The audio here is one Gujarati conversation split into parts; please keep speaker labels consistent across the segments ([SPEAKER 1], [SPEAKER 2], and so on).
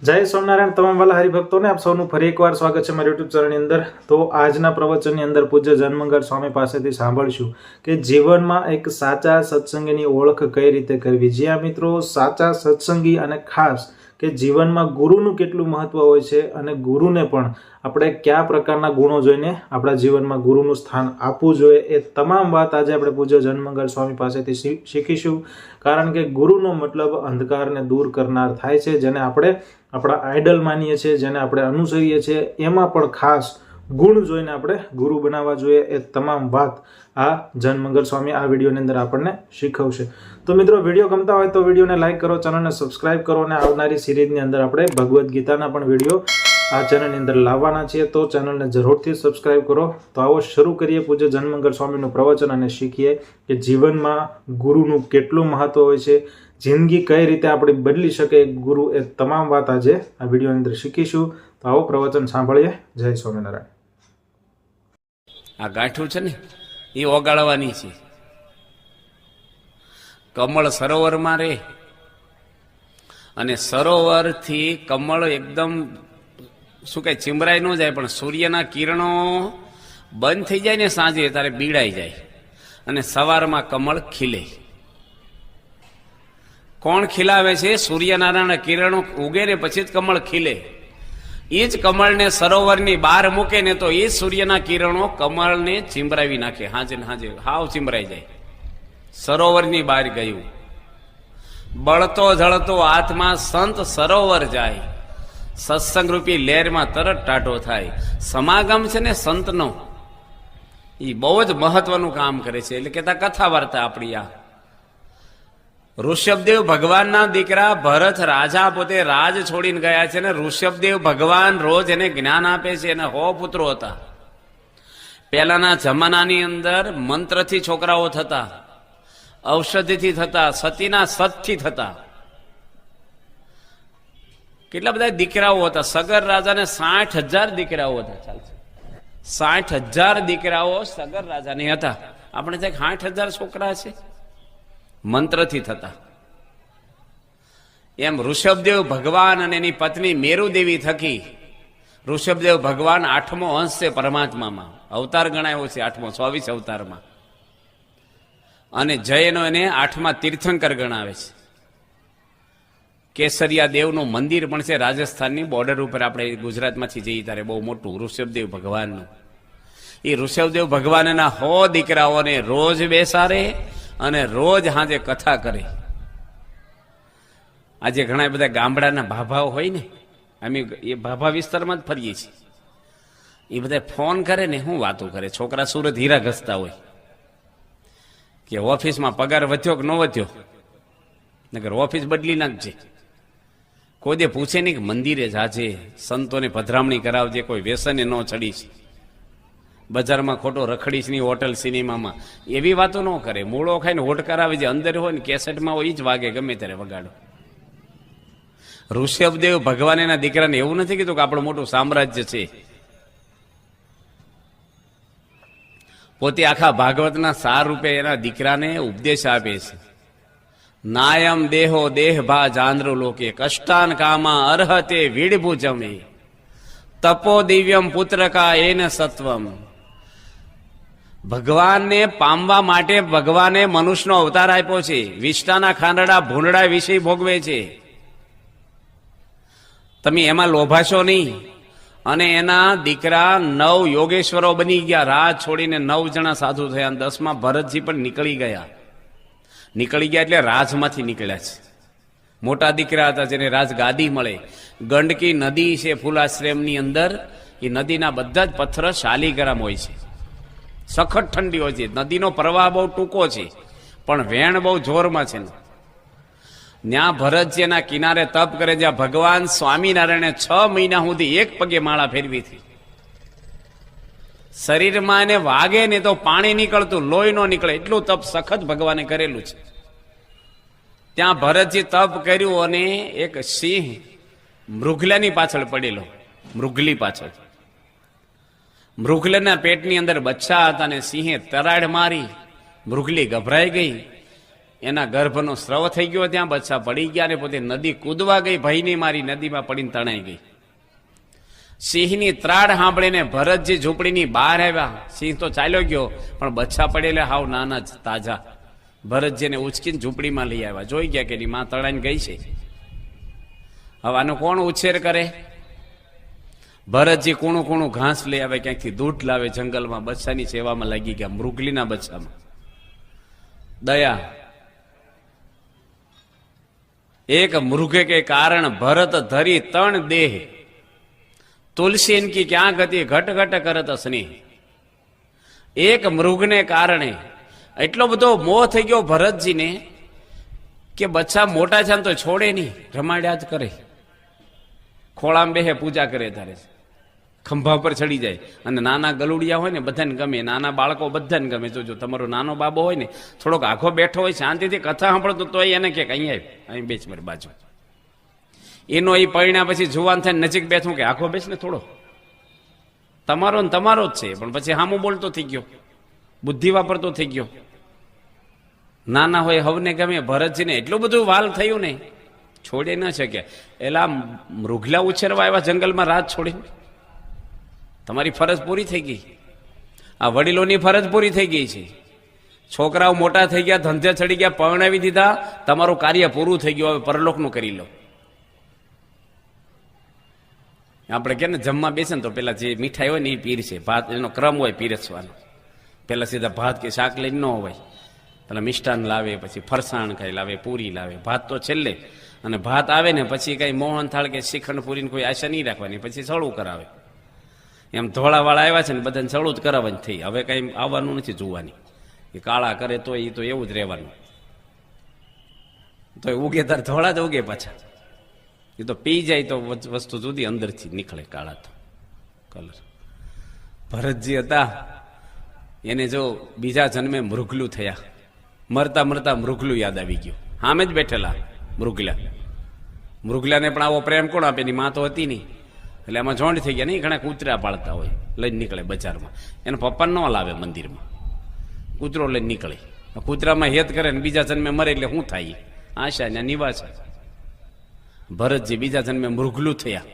[SPEAKER 1] જય સ્વામિનારાયણ તમામ વાલા હરિભક્તોને આપ સૌનું ફરી એકવાર સ્વાગત છે મારી યુટ્યુબ ચેનલની અંદર। તો આજના પ્રવચનની અંદર પૂજ્ય જનમંગળ સ્વામી પાસેથી સાંભળશું કે જીવનમાં એક સાચા સત્સંગીની ઓળખ કઈ રીતે કરવી। જ્યાં મિત્રો સાચા સત્સંગી અને ખાસ કે જીવનમાં ગુરુનું કેટલું મહત્વ હોય છે અને ગુરુને પણ આપણે કયા પ્રકારના ગુણો જોઈને આપણા જીવનમાં ગુરુનું સ્થાન આપવું જોઈએ એ તમામ વાત આજે આપણે પૂજ્ય જનમંગળ સ્વામી પાસેથી શીખીશું। કારણ કે ગુરુનો મતલબ અંધકારને દૂર કરનાર થાય છે, જેને આપણે આપણા આઈડલ માનીએ છીએ, જેને આપણે અનુસરીએ છીએ, એમાં પણ ખાસ ગુણ જોઈને આપણે ગુરુ બનાવવા જોઈએ। એ તમામ વાત આ જનમંગળ સ્વામી આ વિડીયોની અંદર આપણને શીખવશે। તો મિત્રો, વિડીયો ગમતા હોય તો વિડીયોને લાઈક કરો, ચેનલને સબસ્ક્રાઇબ કરો અને આવનારી સિરીઝની અંદર આપણે ભગવદ્ ગીતાના પણ વિડીયો આ ચેનલની અંદર લાવવાના છીએ, તો ચેનલને જરૂરથી સબસ્ક્રાઇબ કરો। તો આવો શરૂ કરીએ પૂજ્ય જનમંગળ સ્વામીનું પ્રવચન અને શીખીએ કે જીવનમાં ગુરુનું કેટલું મહત્વ હોય છે, જિંદગી કઈ રીતે આપણી બદલી શકે ગુરુ, એ તમામ વાત આજે આ વિડીયોની અંદર શીખીશું। તો આવો પ્રવચન સાંભળીએ। જય સ્વામિનારાયણ।
[SPEAKER 2] આ ગાંઠું છે ને એ ઓગાળવાની છે। કમળ સરોવરમાં રે અને સરોવરથી કમળ એકદમ શું કઈ ચીમરાઈ ન જાય, પણ સૂર્યના કિરણો બંધ થઈ જાય ને સાંજે ત્યારે બીડાઈ જાય અને સવારમાં કમળ ખીલે। કોણ ખીલાવે છે? સૂર્યનારાયણ કિરણો ઉગે ને પછી જ કમળ ખીલે। એ જ કમળને સરોવરની બહાર મૂકે ને તો એ સૂર્યના કિરણો કમળને ચીમરાવી નાખે, હાજે ને હાજે હાવ ચીમરાઈ જાય। સરોવરની બહાર ગયું, બળતો જળતો આત્મા સંત સરોવર જાય, સત્સંગ રૂપી લહેરમાં તરત ટાઢો થાય। સમાગમ છે ને સંતનો, એ બહુ જ મહત્વનું કામ કરે છે। એટલે કેતા કથા વાર્તા આપણી આ ઋષભદેવ ભગવાનના દીકરા ભરત રાજા પોતે રાજ છોડીને ગયા છે ને ઋષભદેવ ભગવાન રોજ એને જ્ઞાન આપે છે। એને 100 પુત્રો હતા। પહેલાના જમાનાની અંદર મંત્રથી છોકરાઓ થતા, ઔષધિથી થતા, સતીના સતથી થતા। કેટલા બધા દીકરાઓ હતા। સગર રાજાને 60,000 દીકરાઓ હતા। ચાલશે, 60,000 દીકરાઓ સગર રાજાને હતા। આપણે ત્યાં 60,000 છોકરા છે, મંત્રથી થતા। એમ ઋષભદેવ ભગવાન અને એની પત્ની મેરુદેવી થકી ઋષભદેવ ભગવાન 8મો અંશ છે પરમાત્મામાં, અવતાર ગણાયો છે 8મો, 24 અવતારમાં। અને જૈનો એને 8મા તીર્થંકર ગણાવે છે। કેસરિયા દેવનું મંદિર પણ છે રાજસ્થાનની બોર્ડર ઉપર, આપણે ગુજરાતમાંથી જઈએ ત્યારે બહુ મોટું ઋષભદેવ ભગવાનનું। એ ઋષભદેવ ભગવાન એના 100 દીકરાઓને રોજ બેસાડે અને રોજ હાજે કથા કરે। આજે ઘણા બધા ગામડાના ભાભાઓ હોય ને, અમે એ ભાભા વિસ્તારમાં જ ફરીએ છીએ, એ બધા ફોન કરે ને શું વાતો કરે। છોકરા સુરત હીરા ઘસતા હોય કે ઓફિસમાં પગાર વધ્યો કે ન વધ્યો, નકર ઓફિસ બદલી નાખજે। કોઈ દે પૂછે નહીં કે મંદિરે જાજે, સંતોને પધરામણી કરાવજે, કોઈ વ્યસને ન ચડીશ, બજારમાં ખોટો રખડીશ નહીં, હોટલ સિનેમામાં, એવી વાતો ન કરે। મૂળો ખાઈને હોટ કરાવે, જે અંદર હોય ને કેસેટમાં હોય એ જ વાગે, ગમે ત્યારે વગાડો। ઋષભદેવ ભગવાન એના દીકરાને એવું નથી કીધું કે આપણું મોટું સામ્રાજ્ય છે। પોતે આખા ભાગવતના સાર રૂપે એના દીકરાને ઉપદેશ આપે છે। નાયમ દેહો દેહ ભા જાંદ્ર લોકે કષ્ટાન કામા અર્હતે વિડભુજમે તપો દિવ્યમ પુત્ર કા એન સત્વમ। ભગવાનને પામવા માટે ભગવાને મનુષ્યનો અવતાર આપ્યો છે। વિષ્ટાના ખાંડડા ભૂંડડા વિશે ભોગવે છે, તમે એમાં લોભાશો નહીં। અને એના દીકરા 9 યોગેશ્વરો બની ગયા, રાજ છોડીને 9 જણા સાધુ થયા, 10મા ભરતજી પણ નીકળી ગયા એટલે રાજમાંથી નીકળ્યા છે। મોટા દીકરા હતા જેને રાજ ગાદી મળે। ગંડકી નદી છે ફૂલાશ્રમની અંદર, એ નદીના બધા જ પથ્થર શાલીગ્રામ હોય છે, સખત ઠંડી હોય છે। નદીનો પ્રવાહ બહુ ટૂંકો છે પણ વેણ બહુ જોરમાં છે। ત્યાં ભરતજીના કિનારે તપ કરે, જ્યાં ભગવાન સ્વામિનારાયણે 6 મહિના સુધી એક પગે માળા ફેરવી હતી। શરીરમાં એને વાગે ને તો પાણી નીકળતું, લોહી ન નીકળે, એટલું તપ સખત ભગવાને કરેલું છે। ત્યાં ભરતજી તપ કર્યું અને એક સિંહ મૃગલાની પાછળ પડેલો, મૃગલી પાછળ, મૃગલાના પેટની અંદર બચ્ચા હતા ને સિંહે તરાડ મારી, મૃગલી ગભરાઈ ગઈ એના ગર્ભનો સ્રવ થઈ ગયો, ત્યાં બચ્ચા પડી ગયા ને પોતે નદી કૂદવા ગઈ, ભયની મારી નદીમાં પડીને તણાઈ ગઈ. સિંહની ત્રાડ સાંભળીને ભરતજી ઝૂંપડીની બહાર આવ્યા. સિંહ તો ચાલ્યો ગયો, પણ બચ્ચા પડેલા હાવ નાના જ તાજા. ભરતજીને ઉચકીને ઝૂંપડીમાં લઈ આવ્યા. જોઈ ગયા કે એની માં તણાઈને ગઈ છે. હવે આનો કોણ ઉછેર કરે? ભરતજી કૂણું કૂણું ઘાસ લઈ આવે, ક્યાંકથી દૂધ લાવે, જંગલમાં બચ્ચાની સેવામાં લાગી ગયા. મૃગલીના બચ્ચામાં દયા. એક મૃગે કે કારણ ભરત ધરી તણ દેહ, તુલસી ઇનકી ક્યાં ગતિ ઘટ ઘટ કરત સ્નેહ. એક મૃગને કારણે એટલો બધો મોહ થઈ ગયો ભરતજીને કે બચ્ચા મોટા છે તો છોડે નહીં, રમાડ્યા જ કરે. ખોળામાં બેહે, પૂજા કરે, તારે ખંભા પર ચડી જાય. અને નાના ગલુડિયા હોય ને બધાને ગમે, નાના બાળકો બધાને ગમે. જોજો તમારો નાનો બાબો હોય ને થોડોક આખો બેઠો હોય, શાંતિથી કથા સાંભળતો તોય એને કે અહીં આવ, અહીં બેચ મારી બાજુ. એનો એ પરિણા પછી જુવાન થાય નજીક બેઠું કે આખો બેસ ને થોડો, તમારો ને તમારો જ છે. પણ પછી હામું બોલતો થઈ ગયો, બુદ્ધિ વાપરતો થઈ ગયો. નાના હોય હવને ગમે. ભરતજીને એટલું બધું વાલ થયું ને, છોડે ન શક્યા. એલા મૃગલા ઉછેરવા આવ્યા જંગલમાં રાત છોડીને. તમારી ફરજ પૂરી થઈ ગઈ, આ વડીલોની ફરજ પૂરી થઈ ગઈ છે. છોકરાઓ મોટા થઈ ગયા, ધંધે ચડી ગયા, પરણાવી દીધા, તમારું કાર્ય પૂરું થઈ ગયું. હવે પરલોકનું કરી લો. આપણે કે ને જમવા બેસે ને તો પેલા જે મીઠાઈ હોય ને એ પીરશે. ભાત એનો ક્રમ હોય પીરસવાનો. પેલા સીધા ભાત કે શાક લઈને ન હોય, પેલા મિષ્ટાન લાવે, પછી ફરસાણ કઈ લાવે, પૂરી લાવે, ભાત તો છેલ્લે. અને ભાત આવે ને પછી કઈ મોહન થાળ કે શ્રીખંડ પૂરીને કોઈ આશા નહીં રાખવાની, પછી સળું કરાવે. એમ ધોળાવાળા આવ્યા છે ને બધાને સળું જ કરાવવાની થઈ. હવે કઈ આવવાનું નથી જોવાની. એ કાળા કરે તો એ તો એવું જ રહેવાનું. તો ઉગે તાર ધોળા જ ઉગે પાછા. એ તો પી જાય તો વસ્તુ જુદી અંદરથી નીકળે કાળા તો કલર. ભરતજી હતા એને જો બીજા જન્મે મૃગલું થયા. મરતા મરતા મૃગલું યાદ આવી ગયું. સામે જ બેઠેલા મૃગલા. મૃગલાને પણ આવો પ્રેમ કોણ આપે? એની માં તો હતી નહીં. એટલે આમાં જોંડ થઈ ગયા. નહીં ઘણા કૂતરા પાળતા હોય, લઈને નીકળે બજારમાં. એના પપ્પા ન લાવે મંદિરમાં, કૂતરો લઈને નીકળે. કૂતરામાં હેત કરે ને બીજા જન્મે મરે એટલે શું થાય? આશા ને નિવાસા. ભરતજી બીજા જન્મે મૃગલું થયા.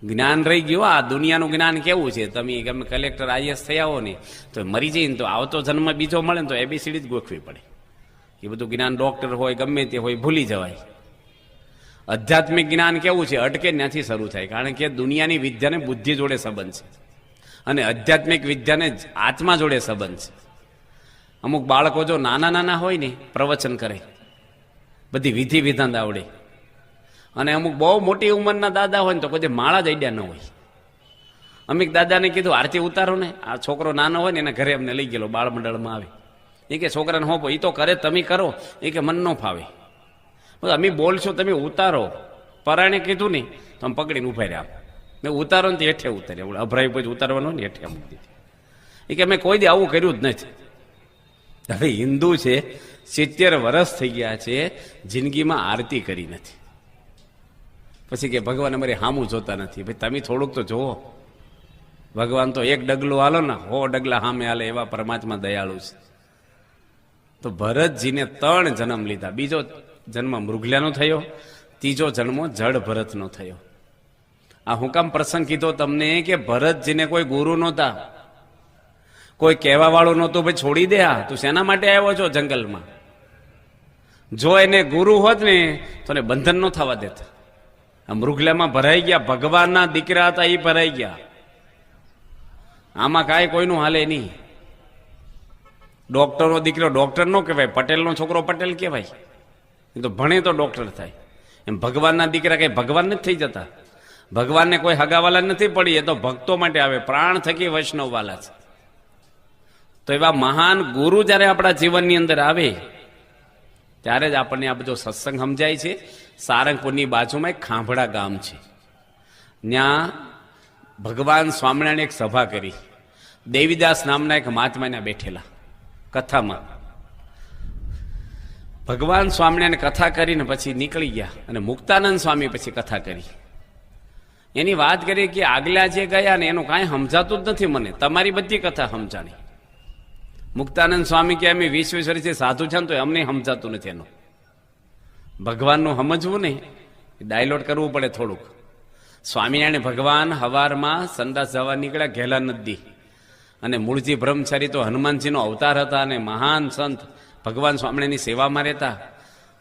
[SPEAKER 2] જ્ઞાન રહી ગયું. આ દુનિયાનું જ્ઞાન કેવું છે? તમે કલેક્ટર આઈએસ થયા હો ને તો મરી જઈને તો આવતો જન્મ બીજો મળે ને તો એબીસીડી જ ગોખવી પડે. એ બધું જ્ઞાન ડોક્ટર હોય ગમે તે હોય ભૂલી જવાય. આધ્યાત્મિક જ્ઞાન કેવું છે? અટકે ત્યાંથી શરૂ થાય. કારણ કે દુનિયાની વિદ્યાને બુદ્ધિ જોડે સંબંધ છે અને આધ્યાત્મિક વિદ્યાને આત્મા જોડે સંબંધ છે. અમુક બાળકો જો નાના નાના હોય ને પ્રવચન કરે, બધી વિધિ વિધાન આવડે. અને અમુક બહુ મોટી ઉંમરના દાદા હોય ને તો કોઈ માળા જ આઈડિયા ન હોય. અમીક દાદાને કીધું આરતી ઉતારો ને. આ છોકરો નાનો હોય ને એના ઘરે અમને લઈ ગયેલો, બાળ મંડળમાં આવે. એ કે છોકરાને હોપો, એ તો કરે તમે કરો. એ કે મન ન ફાવે. અમે બોલશો તમે ઉતારો. પરાણે કીધું ને તો આમ પકડીને ઉભા રહ્યા. મેં ઉતારો ને હેઠે ઉતાર્યા. અભરાઈ પછી ઉતારવાનો ને હેઠે મૂકી દીધી. એ કે મેં કોઈ દી આવું કર્યું જ નથી. હવે હિન્દુ છે, 70 વર્ષ થઈ ગયા છે, જિંદગીમાં આરતી કરી નથી. પછી કે ભગવાન અમારી હામું જોતા નથી. ભાઈ તમે થોડુંક તો જોવો. ભગવાન તો એક ડગલું હાલો ને 100 ડગલા સામે હાલે એવા પરમાત્મા દયાળુ છે. તો ભરતજીને 3 જન્મ લીધા. બીજો જન્મ મૃગલાનો થયો, ત્રીજો જન્મ જડ ભરતનો થયો. આ હું કામ પ્રસંગ કીધો તમને કે ભરતજીને કોઈ ગુરુ નહોતા, કોઈ કહેવા વાળું નહોતું. ભાઈ છોડી દે, આ તું શેના માટે આવ્યો છો જંગલમાં? જો એને ગુરુ હોત ને તો એને બંધન ન થવા દેતા. આ મૃગલામાં ભરાઈ ગયા. ભગવાનના દીકરા હતા એ ભરાઈ ગયા. આમાં કાંઈ કોઈનું હાલે નહીં. ડોક્ટરનો દીકરો ડોક્ટર ન કહેવાય, પટેલનો છોકરો પટેલ કહેવાય. એ તો ભણે તો ડોક્ટર થાય. એમ ભગવાનના દીકરા કઈ ભગવાન નથી થઈ જતા. ભગવાનને કોઈ હગાવાલા નથી પડી. એ તો ભક્તો માટે આવે, પ્રાણ થકી વૈષ્ણવ વાલા છે. તો એવા મહાન ગુરુ જયારે આપણા જીવનની અંદર આવે ત્યારે જ આપણને આ બધો સત્સંગ સમજાય છે. સારંગપુરની બાજુમાં એક ખાંભડા ગામ છે. ત્યાં ભગવાન સ્વામિનારાયણ એક સભા કરી. દેવીદાસ નામના એક મહાત્માને બેઠેલા કથામાં. ભગવાન સ્વામિનારાયણ કથા કરીને પછી નીકળી ગયા અને મુક્તાનંદ સ્વામી પછી કથા કરી. એની વાત કરી કે આગલા જે ગયા ને એનું કાંઈ સમજાતું જ નથી મને, તમારી બધી કથા સમજાણી. મુક્તાનંદ સ્વામી કે અમે 20 વર્ષથી સાધુ છે ને તો અમને સમજાતું નથી એનું. ભગવાનનું સમજવું ને ડાયલોટ કરવું પડે થોડુંક. સ્વામિનારાયણ ભગવાન હવારમાં સંદાસ જવા નીકળ્યા ઘેલા નદી, અને મૂળજી બ્રહ્મચારી તો હનુમાનજીનો અવતાર હતા અને મહાન સંત ભગવાન સ્વામિનારાયણની સેવામાં રહેતા.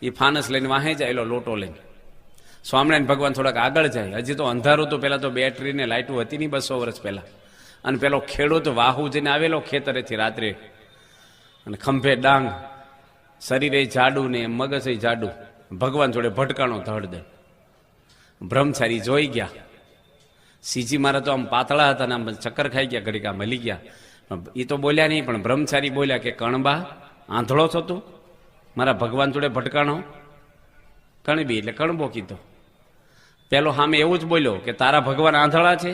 [SPEAKER 2] એ ફાનસ લઈને વાહે જાય, લોટો લઈને. સ્વામિનારાયણ ભગવાન થોડાક આગળ જાય. હજી તો અંધારું તો પેલા તો બેટરીને લાઇટો હતી નહીં 200 વર્ષ પહેલા. અને પેલો ખેડૂત વાહુ જઈને આવેલો ખેતરેથી રાત્રે, અને ખંભે ડાંગ, શરીરે જાડું ને મગજે જાડું, ભગવાન જોડે ભટકાણો ધડધડ. બ્રહ્મચારી જોઈ ગયા. સીજી મારા તો આમ પાતળા હતા ને આમ ચક્કર ખાઈ ગયા, ઘડીક આમ હલી ગયા. એ તો બોલ્યા નહીં, પણ બ્રહ્મચારી બોલ્યા કે કણબા આંધળો છો તું, મારા ભગવાન જોડે ભટકાણો. કણબી એટલે કણબો કીધો. પેલો સામે એવું જ બોલ્યો કે તારા ભગવાન આંધળા છે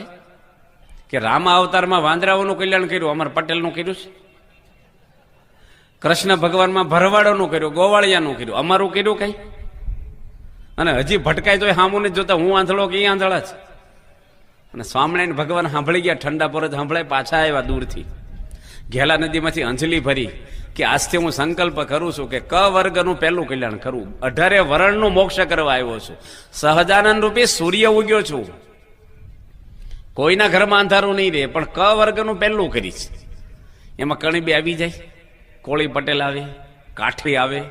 [SPEAKER 2] કે રામા અવતારમાં વાંદરાઓનું કલ્યાણ કર્યું, અમારા પટેલનું કર્યું છે. કૃષ્ણ ભગવાનમાં ભરવાડોનું કર્યું, ગોવાળિયાનું કર્યું, અમારું કર્યું કઈ? અને હજી ભટકાય તો સામું નથી જોતા હું આંધળો કે એ આંધળા છે. અને સ્વામિનારાયણ ભગવાન સાંભળી ગયા, ઠંડા પર જ સાંભળાય, પાછા આવ્યા દૂરથી. ઘેલા નદીમાંથી અંજલિ ભરી કે આજથી હું સંકલ્પ કરું છું કે ક વર્ગનું પહેલું કલ્યાણ કરવું, 18 વર્ણનું મોક્ષ કરવા આવ્યો છું, સહજાનંદ રૂપે સૂર્ય ઉગ્યો છું, કોઈના ઘરમાં અંધારું નહીં રહે, પણ ક વર્ગનું પહેલું કરીશ. એમાં કણીબી આવી જાય, કોળી પટેલ આવે, કાઠી આવે,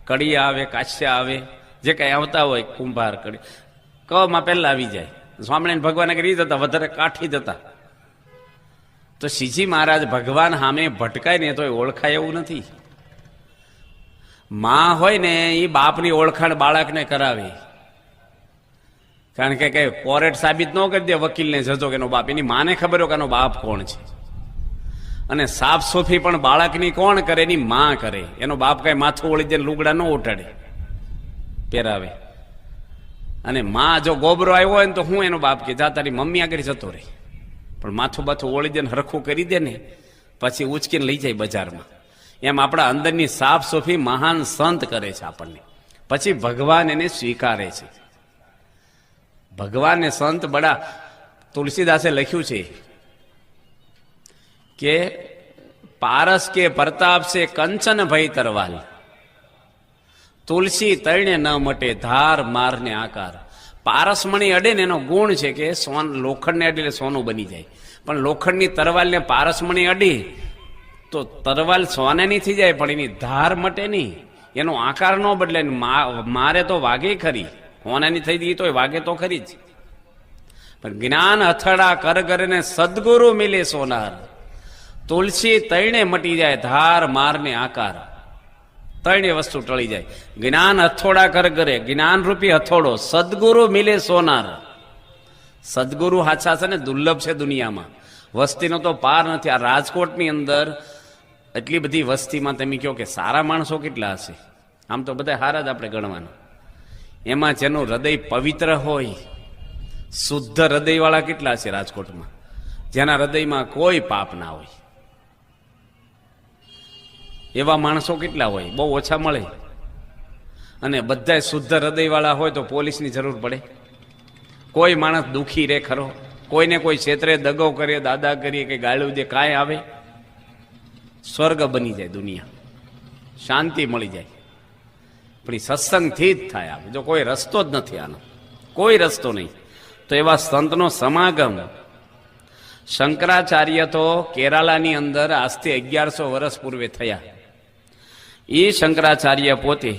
[SPEAKER 2] કડિયા આવે, કાશ્યા આવે, જે કઈ આવતા હોય કુંભાર કડી, ક માં પહેલા આવી જાય. સ્વામિનારાયણ ભગવાન કરી જતા, વધારે કાઠી જતા. તો શ્રીજી મહારાજ ભગવાન સામે ભટકાય ને તો ઓળખાય એવું નથી. માં હોય ને એ બાપની ઓળખાણ બાળકને કરાવે, કારણ કે કોરેટ સાબિત ન કરી દે વકીલને જજો કે એનો બાપ, એની માને ખબર હોય કે એનો બાપ કોણ છે. અને સાફ સોફી પણ બાળકની કોણ કરે? એની માં કરે. એનો બાપ કઈ માથું ઓળી દે લુગડા ન ઉઠાડે પહેરાવે. અને માં જો ગોબરો આવ્યો હોય ને તો હું એનો બાપ કે જા તારી મમ્મી આગળ જતો રહે, પણ માથું બાથું ઓળી દે ને હરખું કરી દે ને પછી ઉચકીને લઈ જાય બજારમાં. એમ આપણા અંદરની સાફ સોફી મહાન સંત કરે છે આપણને, પછી ભગવાન એને સ્વીકારે છે. ભગવાન ને સંત બડા, તુલસીદાસે લખ્યું છે કે પારસ કે પ્રતાપ સે કંચન ભય તરવાલ, તુલસી તળને ન મટે ધાર મારને આકાર. પારસમણી અડે ને એનો ગુણ છે કે લોખંડને અડે એટલે સોનું બની જાય, પણ લોખંડની તરવાલને પારસમણી અડી તો તરવાલ સોનાની થઈ જાય, પણ એની ધાર મટે નહીં, એનો આકાર ન બદલે. મારે તો વાગે ખરી, સોનાની થઈ ગઈ તો વાગે તો ખરી જ, પણ જ્ઞાન અથડા કર કરે સદગુરુ મિલે સોનાર. તુલસી તળને મટી જાય ધાર મારને આકાર, ત્રણે વસ્તુ ટળી જાય. જ્ઞાન હથોડા કર કરે, જ્ઞાન રૂપી હથોડો, સદગુરુ મિલે સોનાર. સદગુરુ હાચા છે ને દુર્લભ છે દુનિયામાં, વસ્તીનો તો પાર નથી. આ રાજકોટની અંદર એટલી બધી વસ્તીમાં તમે કહો કે સારા માણસો કેટલા હશે? આમ તો બધા હારા જ આપણે ગણવાના. એમાં જેનું હૃદય પવિત્ર હોય, શુદ્ધ હૃદયવાળા કેટલા છે રાજકોટમાં? જેના હૃદયમાં કોઈ પાપ ના હોય એવા માણસો કેટલા હોય? બહુ ઓછા મળે. અને બધા શુદ્ધ હૃદયવાળા હોય તો પોલીસની જરૂર પડે? કોઈ માણસ દુઃખી રે ખરો? કોઈને કોઈ ક્ષેત્રે દગો કરે, દાદા કરીએ કે ગાળું દે, કાંઈ આવે? સ્વર્ગ બની જાય દુનિયા, શાંતિ મળી જાય. પણ એ સત્સંગથી જ થાય. જો કોઈ રસ્તો જ નથી આનો, કોઈ રસ્તો નહીં. તો એવા સંતનો સમાગમ. શંકરાચાર્ય તો કેરાલાની અંદર આજથી 1100 વર્ષ પૂર્વે થયા. એ શંકરાચાર્ય પોતે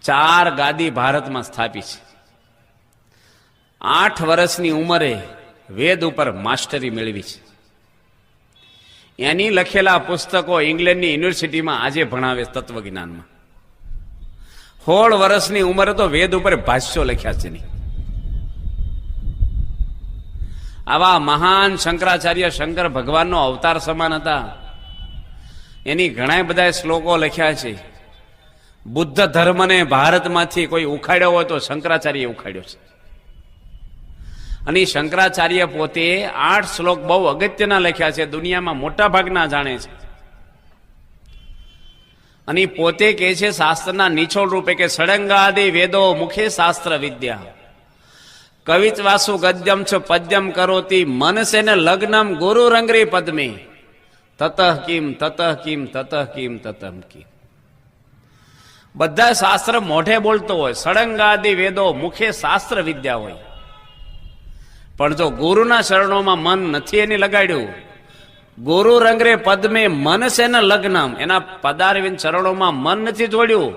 [SPEAKER 2] 4 ગાદી ભારતમાં સ્થાપી છે. 8 વર્ષની ઉંમરે વેદ ઉપર માસ્ટરી મેળવી છે. એની લખેલા પુસ્તકો ઇંગ્લેન્ડની યુનિવર્સિટીમાં આજે ભણાવે તત્વજ્ઞાનમાં. 16 વર્ષની ઉંમરે તો વેદ ઉપર ભાષ્યો લખ્યા છે નહીં. આવા મહાન શંકરાચાર્ય શંકર ભગવાનનો અવતાર સમાન હતા. એની ઘણા બધા શ્લોકો લખ્યા છે. બુદ્ધ ધર્મને ભારતમાંથી કોઈ ઉખાડ્યો હોય તો શંકરાચાર્ય ઉખાડ્યો છે. અને શંકરાચાર્ય પોતે 8 શ્લોક બહુ અગત્યના લખ્યા છે, દુનિયામાં મોટા ભાગના જાણે છે. અને પોતે કહે છે શાસ્ત્રના નિચોડ રૂપે કે ષડંગાદિ વેદો મુખે શાસ્ત્ર વિદ્યા, કવિત્વાસુ ગદ્યમ છ પદ્યમ કરોતી મનસે ને લગ્નમ ગુરુ રંગરી પદ્મે, તતઃ કિમ તતઃ કિમ તતઃ કિમ તતઃ કિમ. બધા શાસ્ત્ર મોઢે બોલતો હોય, સળંગાદિ વેદો મુખે શાસ્ત્ર વિદ્યા હોય, પણ જો ગુરુના શરણોમાં મન નથી એને લગાડ્યું, ગુરુ રંગરે પદમે મન છે ને લગ્નમ, એના પદારવિંદ ચરણોમાં મન નથી જોડ્યું.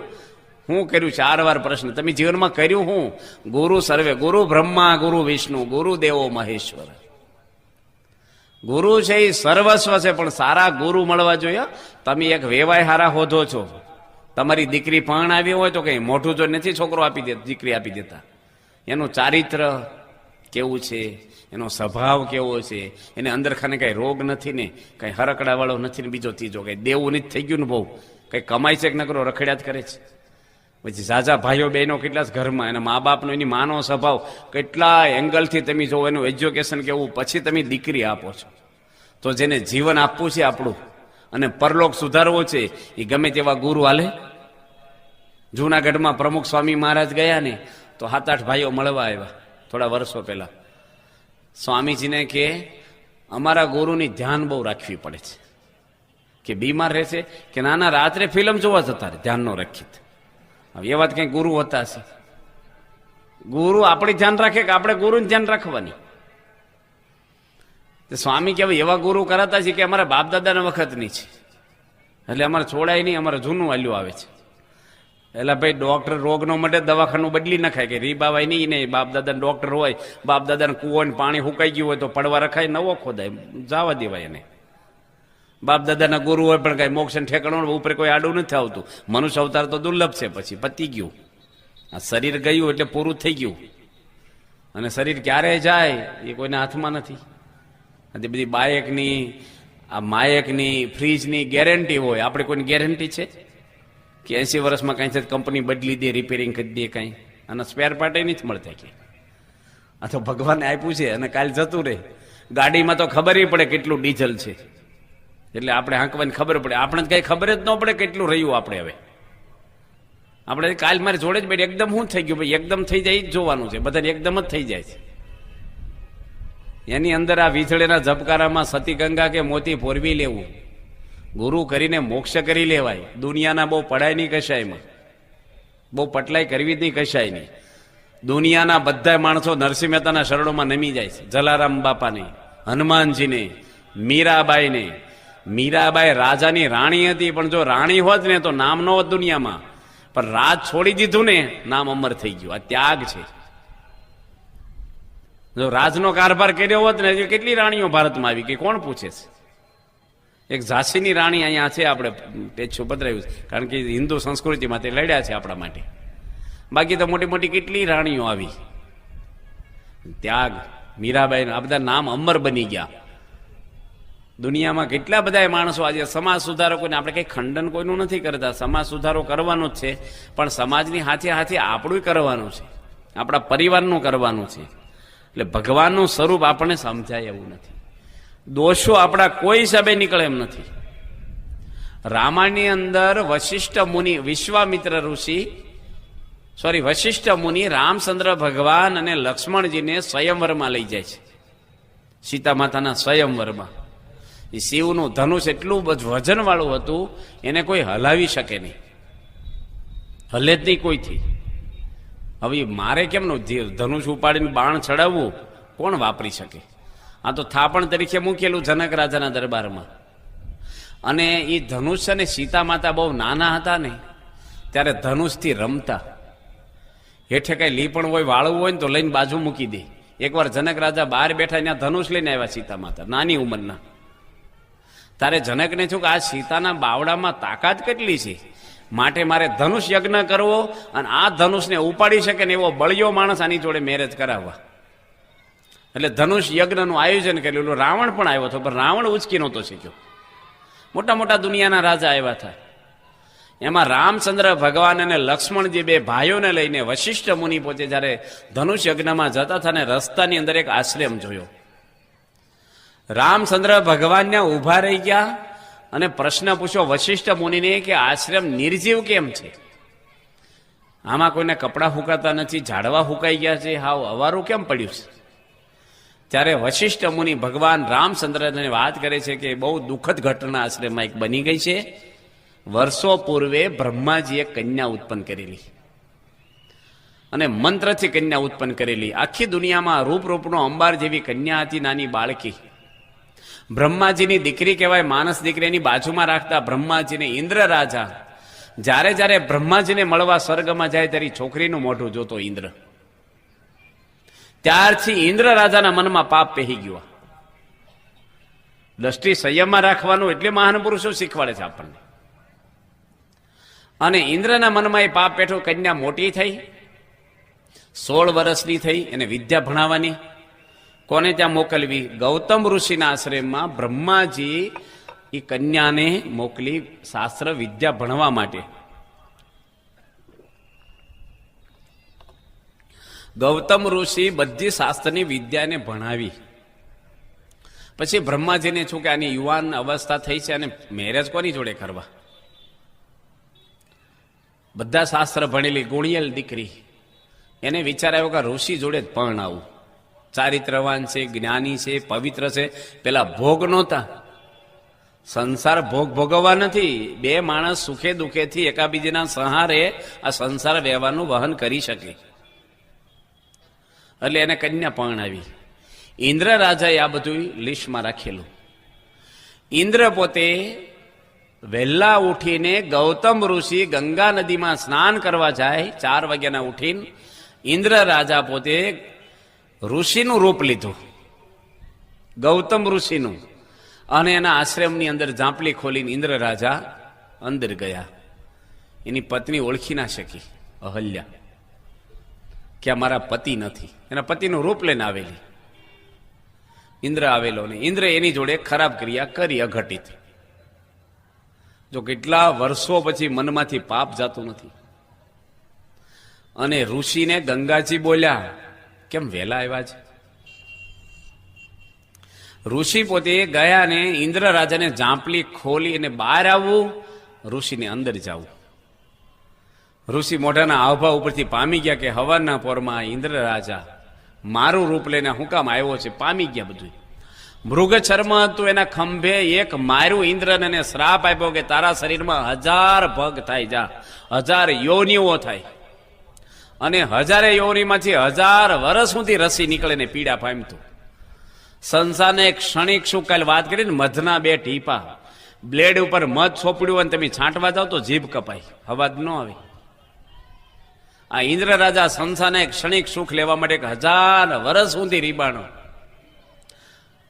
[SPEAKER 2] હું કર્યું 4 વાર પ્રશ્ન, તમે જીવનમાં કર્યું હું? ગુરુ સર્વે, ગુરુ બ્રહ્મા ગુરુ વિષ્ણુ ગુરુ દેવો મહેશ્વર. ગુરુ છે એ સર્વસ્વ છે, પણ સારા ગુરુ મળવા જોઈએ. તમે એક વેવાય હારા હોધો છો, તમારી દીકરી પણ આવી હોય તો કઈ મોઢું જો નથી છોકરો આપી દે, દીકરી આપી દેતા. એનું ચારિત્ર કેવું છે, એનો સ્વભાવ કેવો છે, એને અંદર ખાને કઈ રોગ નથી ને, કઈ હરકડા વાળો નથી ને, બીજો ત્રીજો કઈ દેવું નથી થઈ ગયું ને, બહુ કઈ કમાય છે કે નકરો રખડ્યા જ કરે છે. પછી ઝાઝા ભાઈઓ બહેનો કેટલા જ ઘરમાં, એના મા બાપનો, એની માનો સ્વભાવ કેટલા એંગલથી તમે જો, એનું એજ્યુકેશન કેવું, પછી તમે દીકરી આપો છો. તો જેને જીવન આપવું છે આપણું અને પરલોક સુધારવો છે, એ ગમે તેવા ગુરુ હાલે. જૂનાગઢમાં પ્રમુખ સ્વામી મહારાજ ગયા ને, તો 7-8 ભાઈઓ મળવા આવ્યા થોડા વર્ષો પહેલા. સ્વામીજીને કે અમારા ગુરુની ધ્યાન બહુ રાખવી પડે છે, કે બીમાર રહેશે કે નાના રાત્રે ફિલ્મ જોવા જતા રહે, ધ્યાન નો રાખી. હવે એ વાત કઈ ગુરુ હતા છે? ગુરુ આપણી ધ્યાન રાખે કે આપણે ગુરુને ધ્યાન રાખવાની? સ્વામી કહેવાય એવા ગુરુ કરાતા છે કે અમારા બાપ દાદાના વખતની છે, એટલે અમારે છોડાય નહીં, અમારે જૂનું વાલ્યું આવે છે. એટલે ભાઈ ડોક્ટર રોગનો માટે દવાખાનું બદલી નખાય કે રી બાવાય નહીં. બાપ દાદા ડોક્ટર હોય, બાપ દાદાને કૂવો પાણી હુકાઈ ગયું હોય તો પડવા રખાય, નવો ખોદાય, જવા દેવાય એને. બાપ દાદાના ગુરુ હોય પણ કઈ મોક્ષ ઠેકાણું ઉપર કોઈ આડું નથી આવતું. મનુષ્ય અવતાર તો દુર્લભ છે, પછી પતી ગયું. આ શરીર ગયું એટલે પૂરું થઈ ગયું, અને શરીર ક્યારે જાય એ કોઈના હાથમાં નથી. બધી બાયકની, આ માયકની, ફ્રીજની ગેરંટી હોય, આપણે કોઈની ગેરંટી છે કે 80 વર્ષમાં કઈ છે કંપની બદલી દે, રિપેરિંગ કરી દે કઈ, અને સ્પેર પાર્ટ નથી મળતા કે. આ તો ભગવાને આપ્યું છે અને કાલ જતું રહે. ગાડીમાં તો ખબર પડે કેટલું ડીઝલ છે, એટલે આપણે હાંકવાની ખબર પડે. આપણે કઈ ખબર જ ન પડે કેટલું રહ્યું. આપણે હવે આપણે કાલ મારી જોડે જ બેઠી, એકદમ શું થઈ ગયું ભાઈ, એકદમ થઈ જાય જ જોવાનું છે, બધાને એકદમ જ થઈ જાય છે. એની અંદર આ વીજળીના ઝબકારામાં સતી ગંગા કે મોતી પોરવી લેવું, ગુરુ કરીને મોક્ષ કરી લેવાય. દુનિયાના બહુ પડાય નહીં કશાયમાં, બહુ પટલાઈ કરવી જ નહીં કશાય નહીં. દુનિયાના બધા માણસો નરસિંહ મહેતાના શરણોમાં નમી જાય છે. જલારામ બાપાને, હનુમાનજીને, મીરાબાઈને. મીરાબાઈ રાજાની રાણી હતી, પણ જો રાણી હોત ને તો નામ ન હોત દુનિયામાં, પણ રાજ છોડી દીધું ને, નામ અમર થઈ ગયું. આ ત્યાગ છે. જો રાજનો કારભાર કર્યો હોત ને, કેટલી રાણીઓ ભારતમાં આવી કે કોણ પૂછે છે? એક ઝાંસીની રાણી અહીંયા છે, આપણે ટેચ્યુ પધરાવ્યું છે, કારણ કે હિન્દુ સંસ્કૃતિમાં તે લડ્યા છે આપણા માટે. બાકી તો મોટી મોટી કેટલી રાણીઓ આવી. ત્યાગ, મીરાબાઈ, આ બધા નામ અમર બની ગયા. દુનિયામાં કેટલા બધા માણસો આજે સમાજ સુધારકોને, આપણે કઈ ખંડન કોઈનું નથી કરતા, સમાજ સુધારો કરવાનો જ છે, પણ સમાજની હાથે હાથે આપણું કરવાનું છે, આપણા પરિવારનું કરવાનું છે. એટલે ભગવાનનું સ્વરૂપ આપણને સમજાય એવું નથી. દોષો આપણા કોઈ હિસાબે નીકળે એમ નથી. રામાયણની અંદર વશિષ્ઠ મુનિ, વિશ્વામિત્ર ઋષિ, વશિષ્ઠ મુનિ રામચંદ્ર ભગવાન અને લક્ષ્મણજીને સ્વયંવરમાં લઈ જાય છે. સીતા માતાના સ્વયંવરમાં. એ શિવનું ધનુષ એટલું વજન વાળું હતું, એને કોઈ હલાવી શકે નહીં, હલે જ નહીં કોઈથી. હવે મારે કેમનું ધનુષ ઉપાડીને બાણ ચડાવવું, કોણ વાપરી શકે? આ તો થાપણ તરીકે મૂકેલું જનક રાજાના દરબારમાં. અને એ ધનુષ અને સીતા માતા બહુ નાના હતા ને, ત્યારે ધનુષથી રમતા. હેઠે કઈ લીપણ હોય, વાળવું હોય ને તો લઈને બાજુ મૂકી દે. એકવાર જનક રાજા બહાર બેઠા, ત્યાં ધનુષ લઈને આવ્યા સીતા માતા, નાની ઉંમરના. તારે જનકને થયું કે આ સીતાના બાવડામાં તાકાત કેટલી છે, માટે મારે ધનુષ યજ્ઞ કરવો, અને આ ધનુષને ઉપાડી શકે ને એવો બળિયો માણસ આની જોડે મેરેજ કરાવવા. એટલે ધનુષ યજ્ઞનું આયોજન કરેલું. રાવણ પણ આવ્યો હતો, પણ રાવણ ઉચકી નહોતો શીખ્યો. મોટા મોટા દુનિયાના રાજા આવ્યા હતા. એમાં રામચંદ્ર ભગવાન અને લક્ષ્મણજી બે ભાઈઓને લઈને વશિષ્ઠ મુનિ પોતે જયારે ધનુષ યજ્ઞમાં જતા હતા ને, રસ્તાની અંદર એક આશ્રમ જોયો. રામચંદ્ર ભગવાન ત્યાં ઉભા રહી ગયા અને પ્રશ્ન પૂછ્યો વશિષ્ઠ મુનિને કે આશ્રમ નિર્જીવ કેમ છે? આમાં કોઈને કપડાં હુકાતા નથી, ઝાડવા હુકાઈ ગયા છે, હાવ અવારું કેમ પડ્યું છે? ત્યારે વશિષ્ઠ મુનિ ભગવાન રામચંદ્રને વાત કરે છે કે બહુ દુઃખદ ઘટના આશ્રમમાં એક બની ગઈ છે. વર્ષો પૂર્વે બ્રહ્માજીએ કન્યા ઉત્પન્ન કરેલી અને મંત્રથી કન્યા ઉત્પન્ન કરેલી. આખી દુનિયામાં રૂપરૂપનો અંબાર જેવી કન્યા હતી, નાની બાળકી. બ્રહ્માજીની દીકરી કહેવાય, માનસ દીકરીની બાજુમાં રાખતા બ્રહ્માજીને ઇન્દ્ર રાજા જ્યારે જ્યારે બ્રહ્માજીને મળવા સ્વર્ગમાં જાય ત્યારે છોકરીનું મોઢું જોતો ઇન્દ્ર. ત્યારથી ઇન્દ્ર રાજાના મનમાં પાપ પહેરી ગયો. દ્રષ્ટિ સંયમમાં રાખવાનું એટલે મહાન પુરુષો શીખવાડે છે આપણને. અને ઇન્દ્રના મનમાં એ પાપ પેઠો. કન્યા મોટી થઈ, 16 વર્ષની થઈ, એને વિદ્યા ભણાવવાની. કોને ત્યાં મોકલવી? ગૌતમ ઋષિના આશ્રમમાં બ્રહ્માજી એ કન્યાને મોકલી શાસ્ત્ર વિદ્યા ભણવા માટે. ગૌતમ ઋષિ બધી શાસ્ત્રની વિદ્યાને ભણાવી. પછી બ્રહ્માજીને છું કે આની યુવાન અવસ્થા થઈ છે અને મેરેજ કોની જોડે કરવા? બધા શાસ્ત્ર ભણેલી ગુણિયલ દીકરી. એને વિચાર આવ્યો કે ઋષિ જોડે જ પરણાવું. ચારિત્રવાન છે, જ્ઞાની છે, પવિત્ર છે. પેલા ભોગ નહોતા. સંસાર ભોગ ભોગવવા નથી. બે માણસ સુખે દુઃખેથી એકાબીજીના સહારે આ સંસાર વ્યવહારનું વહન કરી શકે. એટલે એને કન્યા પરણાવી. ઇન્દ્ર રાજાએ આ બધું લિસ્ટમાં રાખેલું. ઇન્દ્ર પોતે વહેલા ઉઠીને ગૌતમ ઋષિ ગંગા નદીમાં સ્નાન કરવા જાય. 4 વાગ્યાના ઉઠીને ઇન્દ્ર રાજા પોતે ઋષિનું રૂપ લીધું, ગૌતમ ઋષિનું, અને એના આશ્રમની અંદર ઝાંપલી ખોલીને ઇન્દ્ર રાજા અંદર ગયા. એની પત્ની ઓળખી ના શકી, અહલ્યા, કે આ મારા પતિ નથી. એના પતિનું રૂપ લઈને આવેલી. ઇન્દ્ર આવેલો ને ઇન્દ્ર એની જોડે ખરાબ ક્રિયા કરી, અઘટિત. જો કેટલા વર્ષો પછી મનમાંથી પાપ જાતું નથી. અને ઋષિને ગંગાજી બોલ્યા, કેમ વહેલા આવ્યા છે? ઋષિ પોતે ગયા ને ઇન્દ્ર રાજાને ઝાંપલી ખોલી અને બહાર આવવું, ઋષિને અંદર જવું. ઋષિ મોઢાના હાવભાવ ઉપરથી પામી ગયા કે હવાના પોરમાં ઇન્દ્ર રાજા મારું રૂપ લઈને હું કામ આવ્યો છે. પામી ગયા બધું. મૃગ ચર્મ હતું એના ખંભે, એક માર્યું ઇન્દ્રને અને શ્રાપ આપ્યો કે તારા શરીરમાં 1000 ભગ થાય, જા 1000 યોનિઓ થાય. અને 1000 યોનિમાંથી 1000 વર્ષ સુધી રસી નીકળે ને પીડા પામતું. સંસારને એક ક્ષણિક સુખ. કાલે વાત કરીને મધના 2 ટીપા બ્લેડ ઉપર મધ સોંપડ્યું અને તમે છાંટવા જાઓ તો જીભ કપાય, અવાજ ન આવે. આ ઇન્દ્ર રાજા સંસારને એક ક્ષણિક સુખ લેવા માટે 1000 વર્ષ સુધી રીબાણો.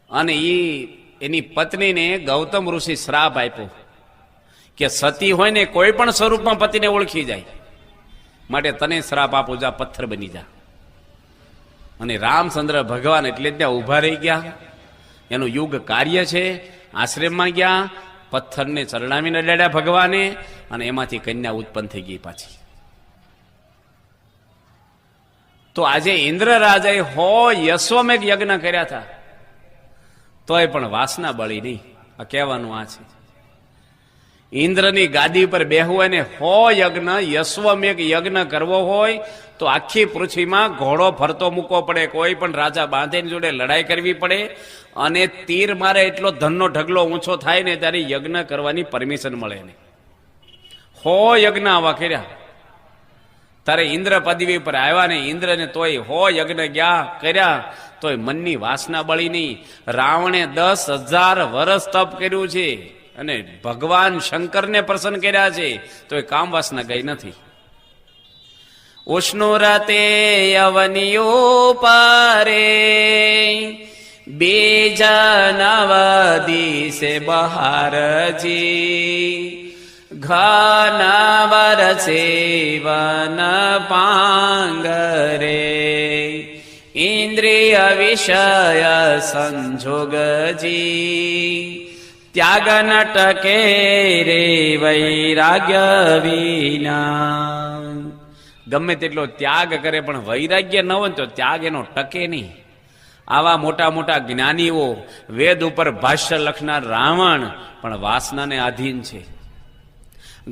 [SPEAKER 2] અને એની પત્નીને ગૌતમ ઋષિ શ્રાપ આપ્યો કે સતી હોય ને કોઈ પણ સ્વરૂપમાં પતિને ઓળખી જાય, માટે તને શ્રાપ આપો, જા પથ્થર બની જા. અને રામચંદ્ર ભગવાન એટલે ત્યાં ઉભા રહી ગયા. એનું યુગ કાર્ય છે. આશ્રમમાં ગયા, પથ્થરને ચરણાવીને અડાડ્યા ભગવાને, અને એમાંથી કન્યા ઉત્પન્ન થઈ ગઈ પાછી. તો આજે ઇન્દ્ર રાજાએ 100 યશ્વમેઘ યજ્ઞ કર્યા હતા, તોય પણ વાસના બળી નહીં. આ કહેવાનું આ છે. ઇન્દ્રની ગાદી પર બેહવું હોય ને 100 યજ્ઞ યશ્વમેઘ યજ્ઞ કરવો હોય તો આખી પૃથ્વીમાં ઘોડો ફરતો મૂકવો પડે, કોઈ પણ રાજા બાંધેની જોડે લડાઈ કરવી પડે, અને તીર મારે એટલો ધનનો ઢગલો ઊંચો થાય ને ત્યારે યજ્ઞ કરવાની પરમિશન મળે ને. 100 યજ્ઞ આવા કર્યા. તારે ઇન્દ્ર પદવી પર આવ્યા ને ઇન્દ્રને તોય 100 યજ્ઞ ગયા કર્યા તોય મનની વાસના બળી નહીં. રાવણે 10,000 વર્ષ તપ કર્યું છે અને ભગવાન શંકરને પ્રસન્ન કર્યા છે તો એ કામ વાસના ગઈ નથી. ઉષ્ણુ રાતે અવનિયો પારે, બીજા નવ દિવસે બહારજી, ઘન વરસે વન પાંગરે, ઇન્દ્રિય વિષય સંજોગજી, ત્યાગ ન ટકે રે વૈરાગ્ય વિના. ગમે તેટલો ત્યાગ કરે પણ વૈરાગ્ય ન હોય તો ત્યાગ એનો ટકે નહીં. આવા મોટા મોટા જ્ઞાનીઓ, વેદ ઉપર ભાષ્ય લખનાર રાવણ પણ વાસનાને આધીન છે.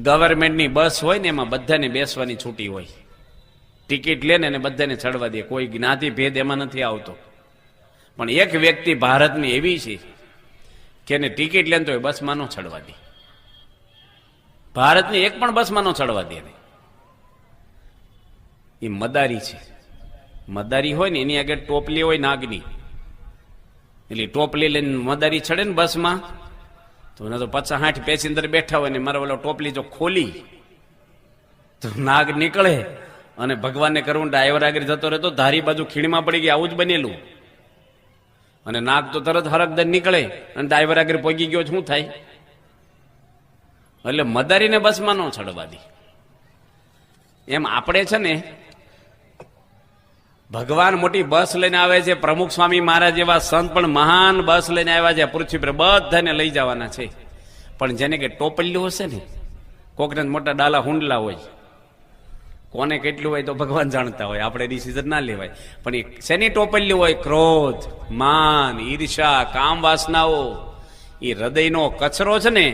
[SPEAKER 2] ગવર્મેન્ટની બસ હોય ને એમાં બધાને બેસવાની છૂટી હોય, ટિકિટ લે ને બધાને ચડવા દે, કોઈ જ્ઞાતિ ભેદ એમાં નથી આવતો. પણ એક વ્યક્તિ ભારતની એવી છે કે એને ટિકિટ લેતો હોય બસમાં ન ચડવા દે. ભારતની એક પણ બસમાં ન ચડવા દે. એ મદારી છે. મદારી હોય ને એની આગળ ટોપલી હોય નાગની, એટલે ટોપલી લઈને મદારી ચડે ને બસમાં તો એને તો 50-60 પેસેન્જર બેઠા હોય ને મારે ઓલો ટોપલી જો ખોલી તો નાગ નીકળે અને ભગવાનને કરવું ડ્રાઈવર આગળ જતો રહેતો ધારી બાજુ ખીણમાં પડી ગઈ, આવું જ બનેલું. અને નાગ તો તરત હરકદર નીકળે અને ડ્રાઈવર આગળ પહોંચી ગયો શું થાય? એટલે મદારીને બસમાં ન ચડવા દે. એમ આપણે છે ને ભગવાન મોટી બસ લઈને આવે છે. પ્રમુખ સ્વામી મહારાજ જેવા સંત પણ મહાન બસ લઈને આવ્યા છે. પૃથ્વી પર બધાને લઈ જવાના છે. પણ જેને કે ટોપલ્યું હશે ને, કોકને મોટા ડાલા હુંડલા હોય, કોને કેટલું હોય તો ભગવાન જાણતા હોય, આપણે ડિસિઝન ના લેવાય. પણ એ શેની ટોપલ્યું હોય? ક્રોધ, માન, ઈર્ષા, કામ વાસનાઓ. એ હૃદયનો કચરો છે ને,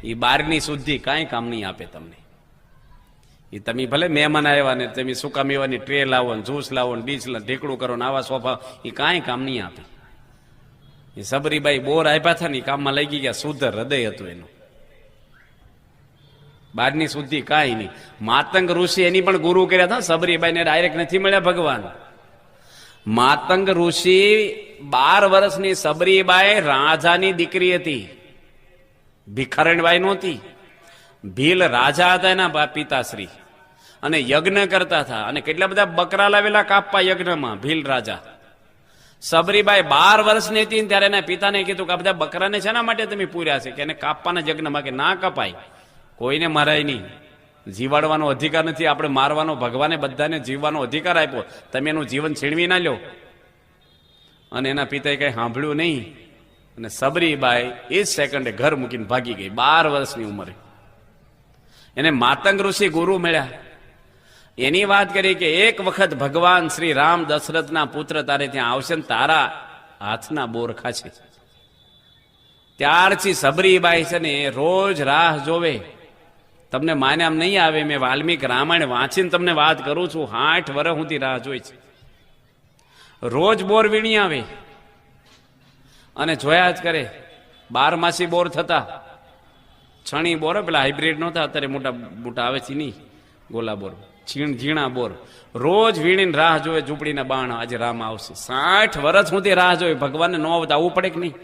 [SPEAKER 2] એ બહારની શુદ્ધિ કાંઈ કામ નહીં આપે તમને. એ તમે ભલે મહેમાન આવ્યા ને તમે સુકા મેવાની ટ્રે લાવો ને જ્યુસ લાવો ને ડીશ ઢેકડું કરો ને આવા સોફા, એ કાંઈ કામ નહીં આપે. એ સબરીબાઈ બોર આપ્યા હતા ને એ કામમાં લઈ ગયા. શુદ્ધ હૃદય હતું એનું, બહારની શુદ્ધિ કાંઈ નહીં. માતંગ ઋષિ એની પણ ગુરુ કર્યા હતા. સબરીબાઈને ડાયરેક્ટ નથી મળ્યા ભગવાન. માતંગ ઋષિ 12 વર્ષની સબરીબાઈ રાજાની દીકરી હતી, ભિખારણબાઈ નહોતી. ભીલ રાજા હતા એના પિતાશ્રી, અને યજ્ઞ કરતા હતા અને કેટલા બધા બકરા લાવેલા કાપવા યજ્ઞમાં. ભીલ રાજા સબરીબાઈ 12 વર્ષની હતી ત્યારે એના પિતાને કીધું કે આ બધા બકરાને શેના માટે તમે પૂર્યા છે? કે એને કાપવાના યજ્ઞમાં. કે ના કપાય, કોઈને મરાય નહીં, જીવાડવાનો અધિકાર નથી. આપણે મારવાનો ભગવાને બધાને જીવવાનો અધિકાર આપ્યો, તમે એનું જીવન છીનવી ના લો. અને એના પિતાએ કઈ સાંભળ્યું નહીં અને સબરીબાઈ એ જ સેકન્ડે ઘર મૂકીને ભાગી ગઈ. 12 વર્ષની ઉંમરે એને માતંગ ઋષિ ગુરુ મળ્યા. એની વાત કરી કે એક વખત ભગવાન શ્રી રામ દશરથના પુત્ર તારે ત્યાં આવશે ને તારા હાથના બોર ખાશે. ત્યારથી સબરીબાઈ છે ને રોજ રાહ જોવે. તમને માને આમ નહીં આવે, મેં વાલ્મીક રામાયણ વાંચીને તમને વાત કરું છું. 60 વર્ષ સુધી રાહ જોઈ છે. રોજ બોર વીણી આવે અને જોયા જ કરે. 12 માસી બોર થતા, છણી બોર, પેલા હાઇબ્રિડ નહોતા અત્યારે મોટા મોટા આવે છે નહીં, ગોલા બોર, ઝીણા બોર. રોજ વીણીને રાહ જોવે ઝૂંપડીના બાણ, આજે રામ આવશે. 60 વર્ષ સુધી રાહ જોવે. ભગવાનને ન આવતા આવવું પડે કે નહીં?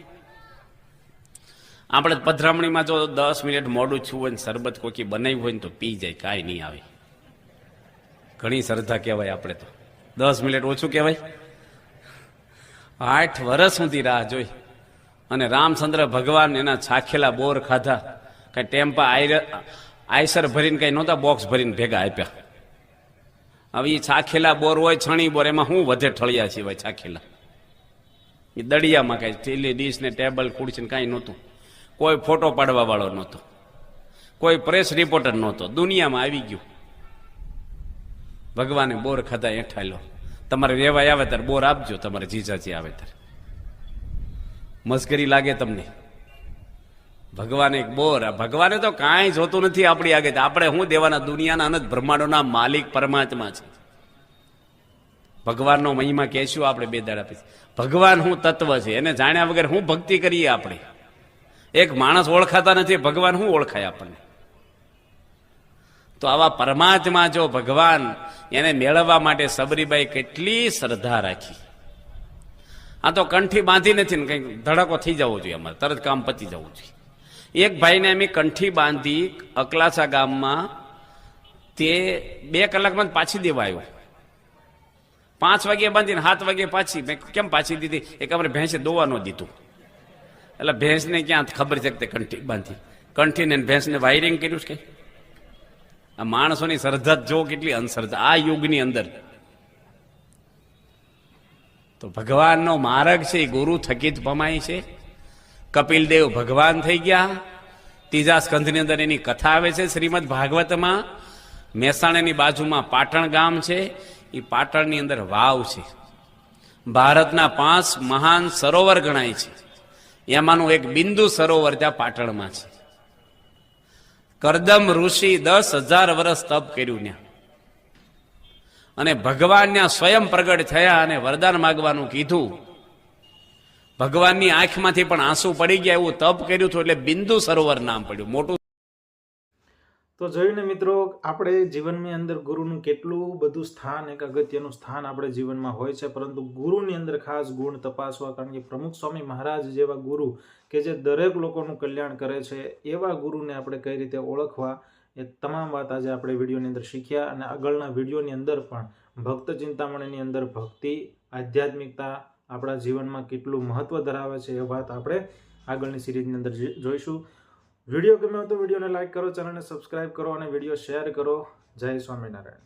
[SPEAKER 2] આપણે પધરામણીમાં જો 10 મિનિટ મોડું છું હોય ને શરબત કોકી બનાવ્યું હોય ને તો પી જાય, કાંઈ નહીં આવે. ઘણી શ્રદ્ધા કહેવાય. આપણે તો 10 મિનિટ ઓછું કહેવાય. 8 વર્ષ સુધી રાહ જોઈ અને રામચંદ્ર ભગવાન એના છાખેલા બોર ખાધા. કઈ ટેમ્પા આઈસર ભરીને કઈ નહોતા, બોક્સ ભરીને ભેગા આપ્યા. હવે એ છાખેલા બોર હોય, છણી બોર, એમાં શું વધે ઠળિયા છે ભાઈ છાખેલા. એ દડિયામાં કઈ સ્ટીલની ડીશ ને ટેબલ ખુરશી ને કાંઈ નહોતું. કોઈ ફોટો પાડવા વાળો નહોતો, કોઈ પ્રેસ રિપોર્ટર નહોતો. દુનિયામાં આવી ગયું. ભગવાને બોર ખાધા. એઠાયલો તમારે વેવાય આવે ત્યારે બોર આપજો, તમારે જીજાજી આવે ત્યારે. મસ્કરી લાગે તમને? ભગવાને એક બોર. ભગવાને તો કાંઈ જોતું નથી આપણી આગળ. આપણે શું દેવાના? દુનિયાના અનંત બ્રહ્માંડોના માલિક પરમાત્મા છે. ભગવાનનો મહિમા કહેશું આપણે 2 દાડા પછી. ભગવાન શું તત્વ છે એને જાણ્યા વગર હું ભક્તિ કરીએ આપણે? એક માણસ ઓળખાતા નથી, ભગવાન શું ઓળખાય આપણને? તો આવા પરમાત્મા જો ભગવાન, એને મેળવવા માટે સબરીબાઈ કેટલી શ્રદ્ધા રાખી. આ તો કંઠી બાંધી નથી ને કંઈક ધડાકો થઈ જવો જોઈએ, અમારે તરત કામ પતી જવું જોઈએ. એક ભાઈને અમે કંઠી બાંધી અકલાસા ગામમાં, તે 2 કલાકમાં પાછી દેવા આવ્યો. 5 વાગે બાંધીને 7 વાગે પાછી. મેં કેમ પાછી દીધી? એક અમારે ભેંસે દોવા ન દીધું. એટલે ભેંસને ક્યાં ખબર છે કે તે કંઠી બાંધી? કંઠીને ભેંસને વાયરિંગ કર્યું છે. આ માણસોની શ્રદ્ધા જો કેટલી અંધશ્રદ્ધા આ યુગની અંદર. તો ભગવાનનો માર્ગ છે એ ગુરુ થકી જ પમાય છે. કપિલ દેવ ભગવાન થઈ ગયા. 3જા સ્કંધની અંદર એની કથા આવે છે શ્રીમદ ભાગવતમાં. મહેસાણાની બાજુમાં પાટણ ગામ છે. એ પાટણની અંદર વાવ છે. ભારતના 5 મહાન સરોવર ગણાય છે. એમાંનું એક બિંદુ સરોવર ત્યાં પાટણમાં છે. કરદમ ઋષિ 10,000 વર્ષ તપ કર્યું ત્યાં, અને ભગવાન ત્યાં સ્વયં પ્રગટ થયા અને વરદાન માગવાનું કીધું. ભગવાનની આંખમાંથી પણ આંસુ પડી ગયા એવું તપ કર્યું હતું એટલે બિંદુ સરોવર નામ પડ્યું. મોટું
[SPEAKER 1] તો જોયું ને મિત્રો, આપણે જીવનની અંદર ગુરુનું કેટલું બધું સ્થાન, એક અગત્યનું સ્થાન આપણે જીવનમાં હોય છે, પરંતુ ગુરુની અંદર ખાસ ગુણ તપાસવા. કારણ કે પ્રમુખ સ્વામી મહારાજ જેવા ગુરુ કે જે દરેક લોકોનું કલ્યાણ કરે છે, એવા ગુરુને આપણે કઈ રીતે ઓળખવા, એ તમામ વાત આજે આપણે વિડીયોની અંદર શીખ્યા. અને આગળના વિડીયોની અંદર પણ ભક્ત ચિંતામણીની અંદર ભક્તિ, આધ્યાત્મિકતા આપણા જીવનમાં કેટલું મહત્વ ધરાવે છે એ વાત આપણે આગળની સિરીઝની અંદર જોઈશું. વિડીયો ગમ્યો તો વિડીયોને લાઈક કરો, ચેનલને સબસ્ક્રાઇબ કરો અને વિડીયો શેર કરો. જય સ્વામિનારાયણ.